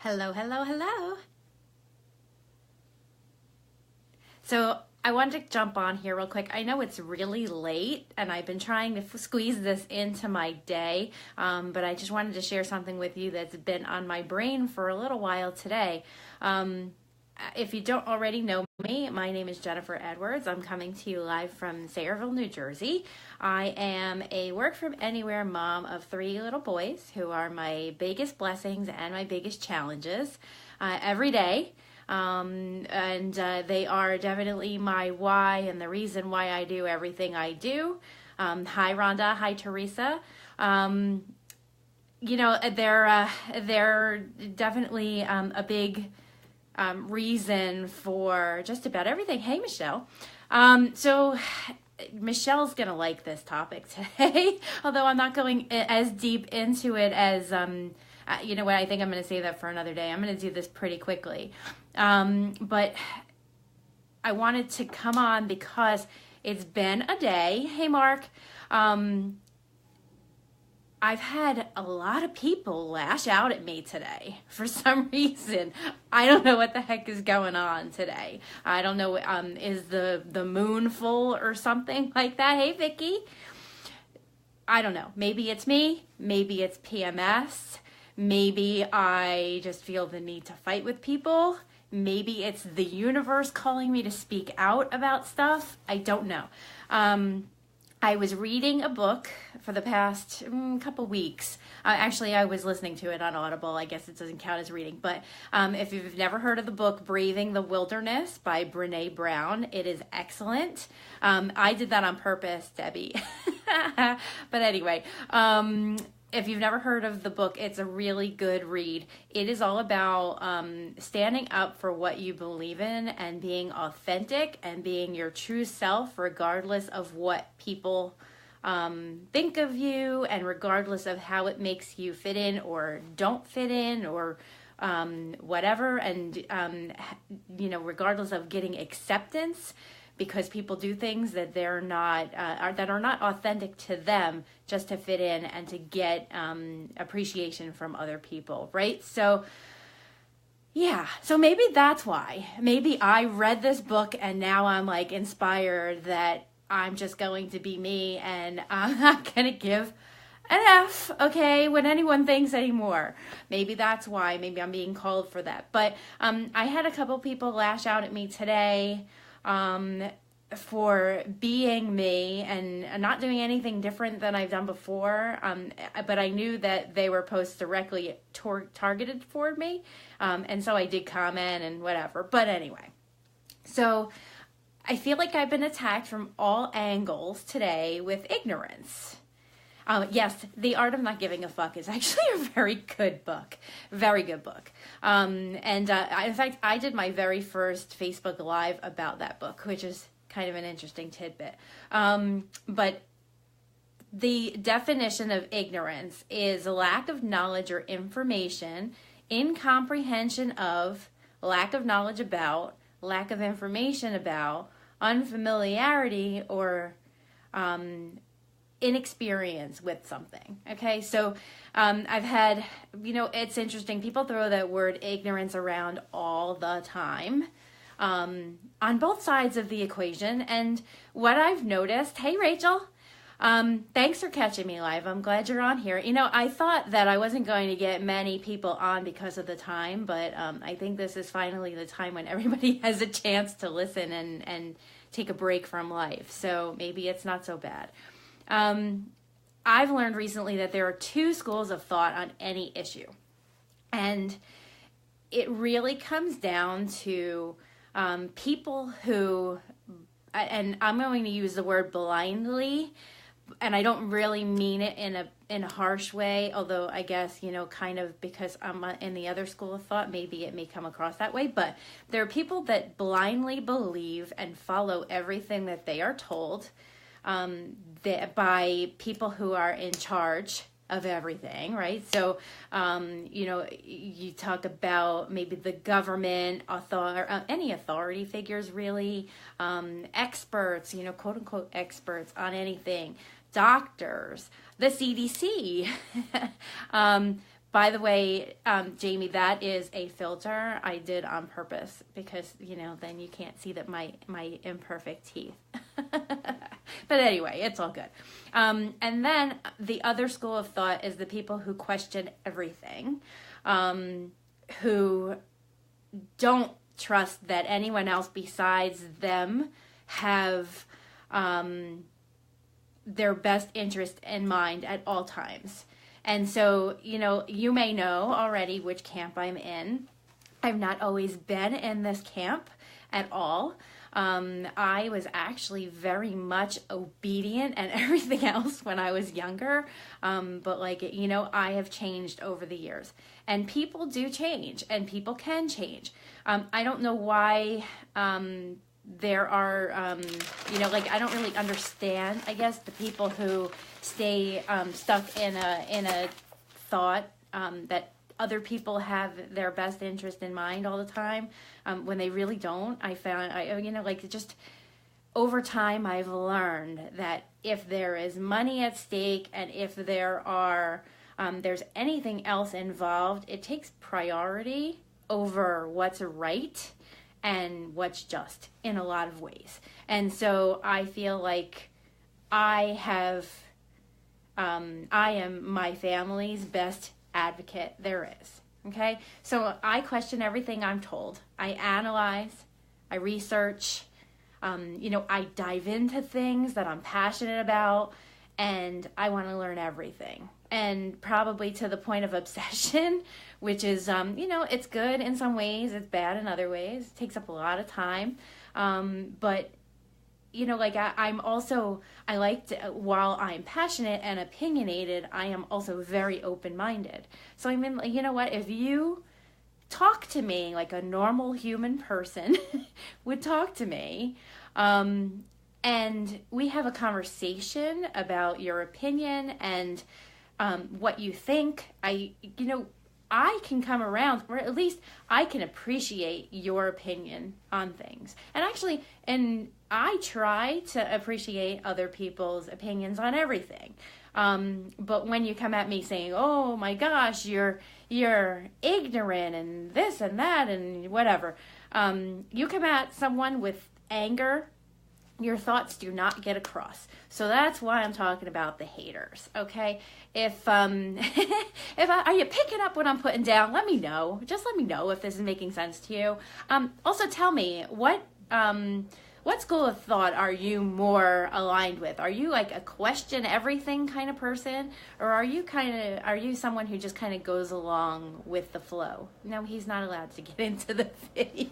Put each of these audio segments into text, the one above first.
Hello, hello, hello. So I wanted to jump on here real quick. I know it's really late and I've been trying to squeeze this into my day, but I just wanted to share something with you that's been on my brain for a little while today. Um, if you don't already know me, my name is Jennifer Edwards. I'm coming to you live from Sayreville, New Jersey. I am a work from anywhere mom of three little boys who are my biggest blessings and my biggest challenges every day. And they are definitely my why and the reason why I do everything I do. Hi, Rhonda. Hi, Teresa. Um, they're definitely a big reason for just about everything. Hey, Michelle. So Michelle's gonna like this topic today, although I'm not going as deep into it as you know what, I think I'm going to save that for another day. I'm going to do this pretty quickly. But I wanted to come on because it's been a day. Hey, Mark. I've had a lot of people lash out at me today for some reason. I don't know what the heck is going on today. I don't know. Is the moon full or something like that? Hey, Vicky. I don't know. Maybe it's me. Maybe it's PMS. Maybe I just feel the need to fight with people. Maybe it's the universe calling me to speak out about stuff. I don't know. I was reading a book for the past couple weeks. Actually, I was listening to it on Audible. I guess it doesn't count as reading. But if you've never heard of the book Braving the Wilderness by Brene Brown, it is excellent. I did that on purpose, Debbie. But anyway, if you've never heard of the book, it's a really good read. It is all about standing up for what you believe in and being authentic and being your true self, regardless of what people think of you and regardless of how it makes you fit in or don't fit in or whatever. And, regardless of getting acceptance, because people do things that they're not that are not authentic to them just to fit in and to get appreciation from other people, right? So yeah, so maybe that's why. Maybe I read this book and now I'm like inspired that I'm just going to be me and I'm not gonna give an F, okay, when anyone thinks anymore. Maybe that's why. Maybe I'm being called for that. But I had a couple people lash out at me today for being me and not doing anything different than I've done before. But I knew that they were posts directly targeted for me. And so I did comment and whatever. But anyway, so I feel like I've been attacked from all angles today with ignorance. Yes, The Art of Not Giving a Fuck is actually a very good book. Very good book. In fact, I did my very first Facebook Live about that book, which is kind of an interesting tidbit. But the definition of ignorance is a lack of knowledge or information, incomprehension of, lack of knowledge about, lack of information about, unfamiliarity, or inexperience with something. Okay, so I've had, it's interesting. People throw that word ignorance around all the time on both sides of the equation. And what I've noticed, hey, Rachel, thanks for catching me live. I'm glad you're on here. I thought that I wasn't going to get many people on because of the time, but I think this is finally the time when everybody has a chance to listen and take a break from life. So maybe it's not so bad. I've learned recently that there are two schools of thought on any issue. And it really comes down to people who, and I'm going to use the word blindly, and I don't really mean it in a harsh way, although I guess, kind of because I'm in the other school of thought, maybe it may come across that way. But there are people that blindly believe and follow everything that they are told by people who are in charge of everything, right? So, you talk about maybe the government, any authority figures, really, experts, quote unquote experts on anything, doctors, the CDC, By the way, Jamie, that is a filter I did on purpose because, then you can't see that my imperfect teeth. But anyway, it's all good. And then the other school of thought is the people who question everything, who don't trust that anyone else besides them have their best interest in mind at all times. And so, you may know already which camp I'm in. I've not always been in this camp at all. I was actually very much obedient and everything else when I was younger. But I have changed over the years. And people do change, and people can change. I don't know why there are, I don't really understand, I guess, the people who stay stuck in a thought that other people have their best interest in mind all the time when they really don't. I found, just over time, I've learned that if there is money at stake and if there are, there's anything else involved, it takes priority over what's right and what's just in a lot of ways. And so I feel like I am my family's best advocate there is. Okay? So I question everything I'm told. I analyze, I research, I dive into things that I'm passionate about, and I want to learn everything. And probably to the point of obsession, which is, it's good in some ways, it's bad in other ways. It takes up a lot of time. But, while I'm passionate and opinionated, I am also very open-minded. So if you talk to me like a normal human person would talk to me, and we have a conversation about your opinion and what you think, I can come around, or at least I can appreciate your opinion on things. And I try to appreciate other people's opinions on everything. But when you come at me saying, "Oh my gosh, you're ignorant and this and that and whatever," you come at someone with anger, your thoughts do not get across. So that's why I'm talking about the haters, okay? If are you picking up what I'm putting down? Let me know. Just let me know if this is making sense to you. Also tell me what school of thought are you more aligned with? Are you like a question everything kind of person, or are you someone who just kind of goes along with the flow? No, he's not allowed to get into the video.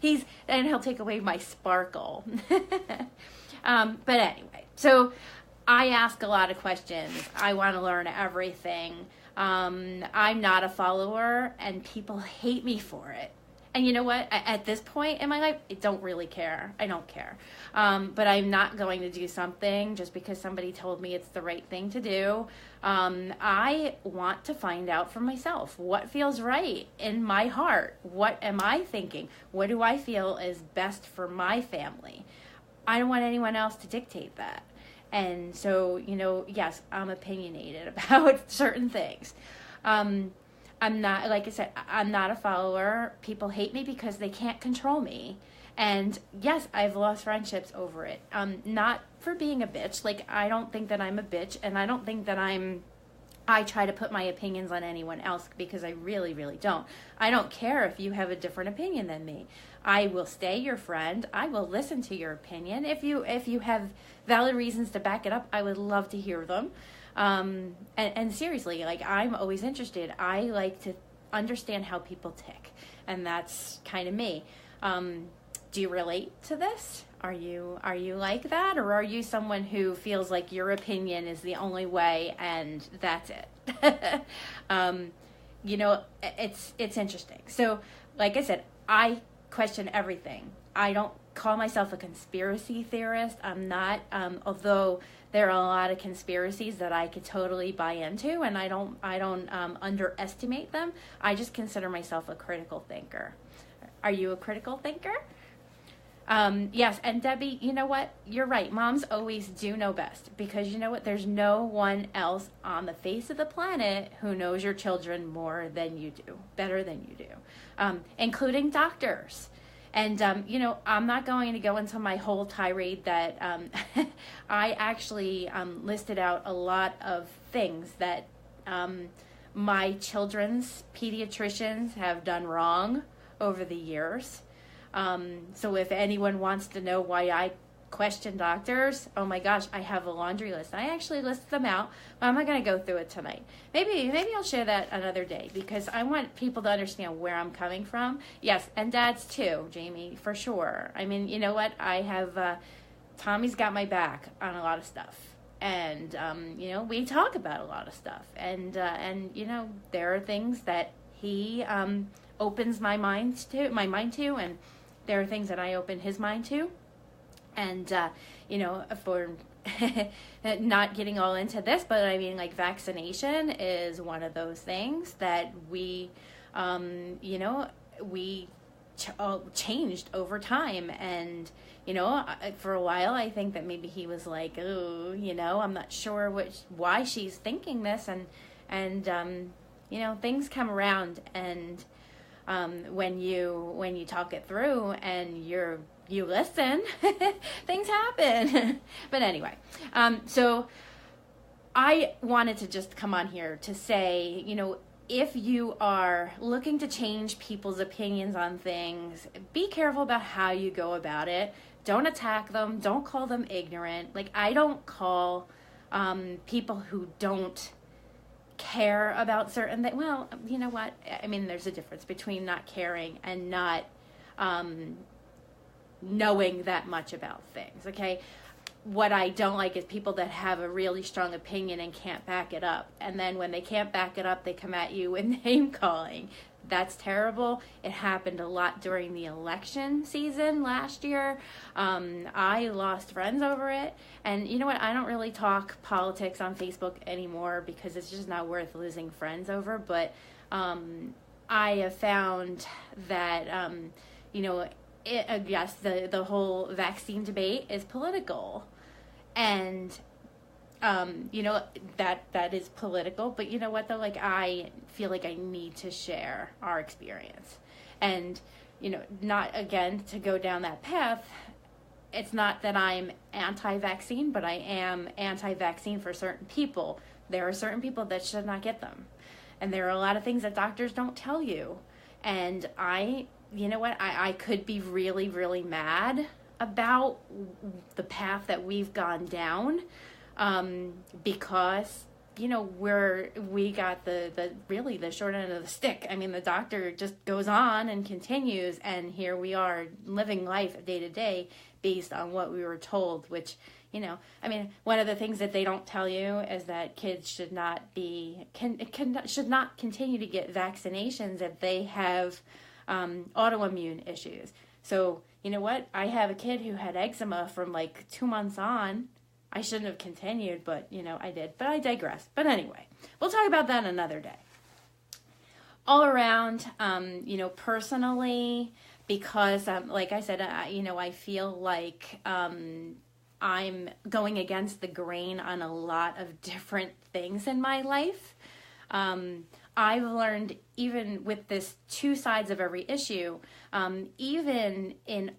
He'll take away my sparkle. But anyway, so I ask a lot of questions. I want to learn everything. I'm not a follower, and people hate me for it. And you know what? At this point in my life, I don't really care. I don't care. But I'm not going to do something just because somebody told me it's the right thing to do. I want to find out for myself what feels right in my heart. What am I thinking? What do I feel is best for my family? I don't want anyone else to dictate that. And so, yes, I'm opinionated about certain things. I'm not, like I said, I'm not a follower. People hate me because they can't control me. And yes, I've lost friendships over it. Not for being a bitch. Like, I don't think that I'm a bitch, and I don't think that I try to put my opinions on anyone else, because I really, really don't. I don't care if you have a different opinion than me. I will stay your friend. I will listen to your opinion. If you have valid reasons to back it up, I would love to hear them. And seriously, like, I'm always interested. I like to understand how people tick, and that's kind of me. Do you relate to this? Are you like that, or are you someone who feels like your opinion is the only way and that's it? It's interesting. So, like I said, I question everything. I don't call myself a conspiracy theorist. I'm not, although there are a lot of conspiracies that I could totally buy into, and I don't underestimate them. I just consider myself a critical thinker. Are you a critical thinker? Yes, and Debbie, you know what? You're right. Moms always do know best because you know what? There's no one else on the face of the planet who knows your children more than you do, better than you do, including doctors. And, I'm not going to go into my whole tirade that I actually listed out a lot of things that my children's pediatricians have done wrong over the years. So if anyone wants to know why I question doctors, oh my gosh, I have a laundry list. I actually list them out, but I'm not going to go through it tonight. Maybe I'll share that another day because I want people to understand where I'm coming from. Yes, and dads too, Jamie, for sure. I mean, you know what? I have, Tommy's got my back on a lot of stuff. And, we talk about a lot of stuff. And there are things that he opens my mind to, and there are things that I open his mind to. And, for not getting all into this, but I mean, like vaccination is one of those things that we changed over time. And, for a while, I think that maybe he was like, oh, I'm not sure why she's thinking this. And things come around and, when you talk it through and you listen, things happen. But anyway, so I wanted to just come on here to say, if you are looking to change people's opinions on things, be careful about how you go about it. Don't attack them. Don't call them ignorant. Like, I don't call people who don't care about certain things. Well, you know what? I mean, there's a difference between not caring and not knowing that much about things, okay? What I don't like is people that have a really strong opinion and can't back it up. And then when they can't back it up, they come at you with name calling. That's terrible. It happened a lot during the election season last year. I lost friends over it. And you know what? I don't really talk politics on Facebook anymore because it's just not worth losing friends over. But I have found that, yes, the whole vaccine debate is political. And that is political, but you know what though, like I feel like I need to share our experience and, not again to go down that path. It's not that I'm anti-vaccine, but I am anti-vaccine for certain people. There are certain people that should not get them. And there are a lot of things that doctors don't tell you. And I could be really, really mad about the path that we've gone down. Because, we got the short end of the stick. I mean, the doctor just goes on and continues, and here we are living life day to day based on what we were told, which, one of the things that they don't tell you is that kids should not should not continue to get vaccinations if they have, autoimmune issues. So, you know what? I have a kid who had eczema from like 2 months on. I shouldn't have continued, but, I did. But I digress. But anyway, we'll talk about that another day. All around, personally, because, like I said, I feel like I'm going against the grain on a lot of different things in my life. I've learned, even with this two sides of every issue, even in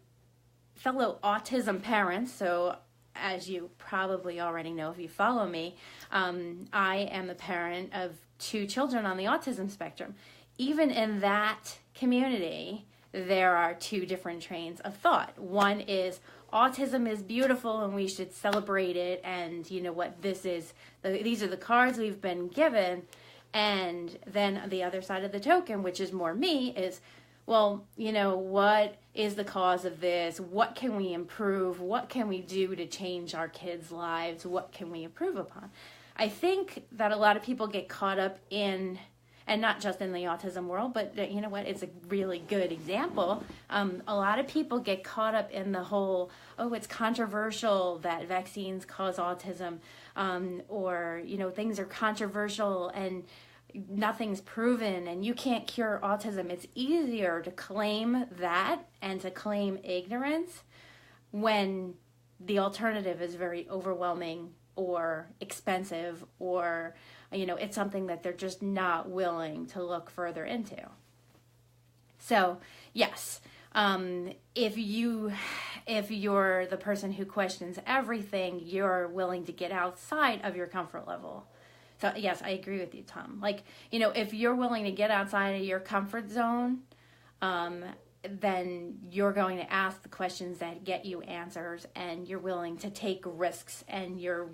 fellow autism parents, so as you probably already know if you follow me, I am a parent of 2 children on the autism spectrum. Even in that community, there are 2 different trains of thought. One is autism is beautiful and we should celebrate it, and you know what, these are the cards we've been given. And then the other side of the token, which is more me, is, well, what is the cause of this? What can we improve? What can we do to change our kids' lives? What can we improve upon? I think that a lot of people get caught up in, and not just in the autism world, but you know what? It's a really good example. A lot of people get caught up in the whole, it's controversial that vaccines cause autism, or, things are controversial and nothing's proven and you can't cure autism. It's easier to claim that and to claim ignorance when the alternative is very overwhelming or expensive, or it's something that they're just not willing to look further into. So yes, if you're the person who questions everything, you're willing to get outside of your comfort level. So yes, I agree with you, Tom. Like, if you're willing to get outside of your comfort zone, then you're going to ask the questions that get you answers, and you're willing to take risks, and you're,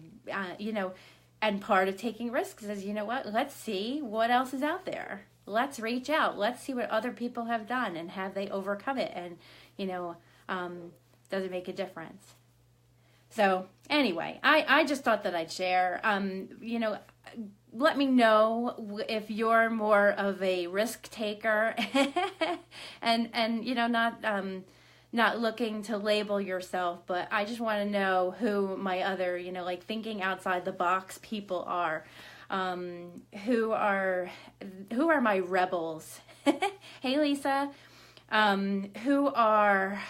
and part of taking risks is, let's see what else is out there. Let's reach out. Let's see what other people have done, and have they overcome it, and, does it make a difference? So anyway, I just thought that I'd share, let me know if you're more of a risk taker and not looking to label yourself, but I just want to know who my other, thinking outside the box people are, who are my rebels. Hey, Lisa, who are,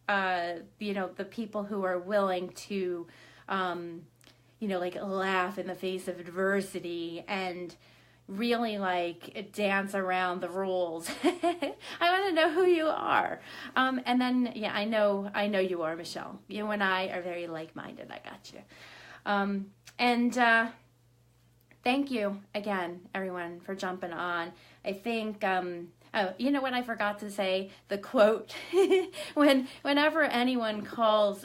the people who are willing to, laugh in the face of adversity and really dance around the rules. I want to know who you are. And then, I know you are, Michelle. You and I are very like-minded. I got you. And thank you again, everyone, for jumping on. I think, you know what I forgot to say? The quote. Whenever anyone calls,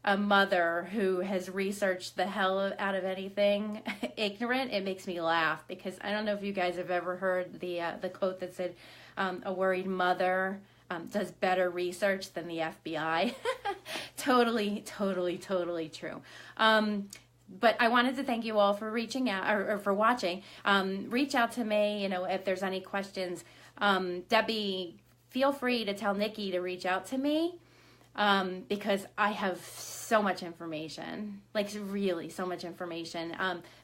a mother who has researched the hell out of anything ignorant, it makes me laugh, because I don't know if you guys have ever heard the quote that said, a worried mother does better research than the FBI. Totally true. But I wanted to thank you all for reaching out, or for watching. Reach out to me, if there's any questions. Debbie, feel free to tell Nikki to reach out to me. Because I have so much information, really so much information.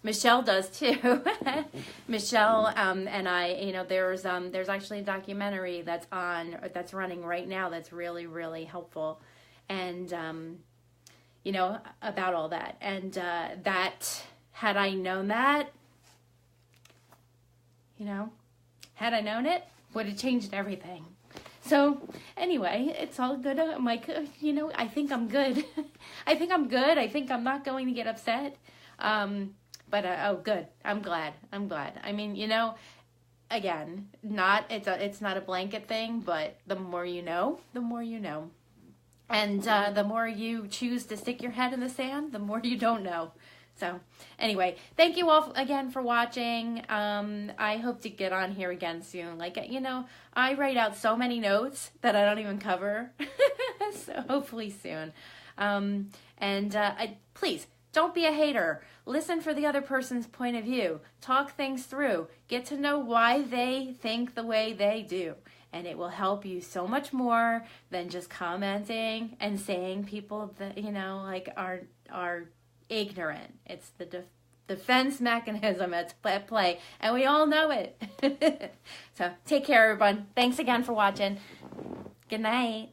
Michelle does too. Michelle, and I, there's actually a documentary that's running right now that's really, really helpful. And, about all that. And, that, had I known that, had I known it, would have changed everything. So anyway, it's all good. I'm like, I think I'm good. I think I'm not going to get upset. But oh, good. I'm glad. I mean, again, it's not a blanket thing, but the more you know, the more you know. And the more you choose to stick your head in the sand, the more you don't know. So anyway, thank you all again for watching. I hope to get on here again soon. I write out so many notes that I don't even cover. So hopefully soon. Please, don't be a hater. Listen for the other person's point of view. Talk things through. Get to know why they think the way they do. And it will help you so much more than just commenting and saying people that, are ignorant. It's the defense mechanism at play, and we all know it. So take care, everyone. Thanks again for watching. Good night.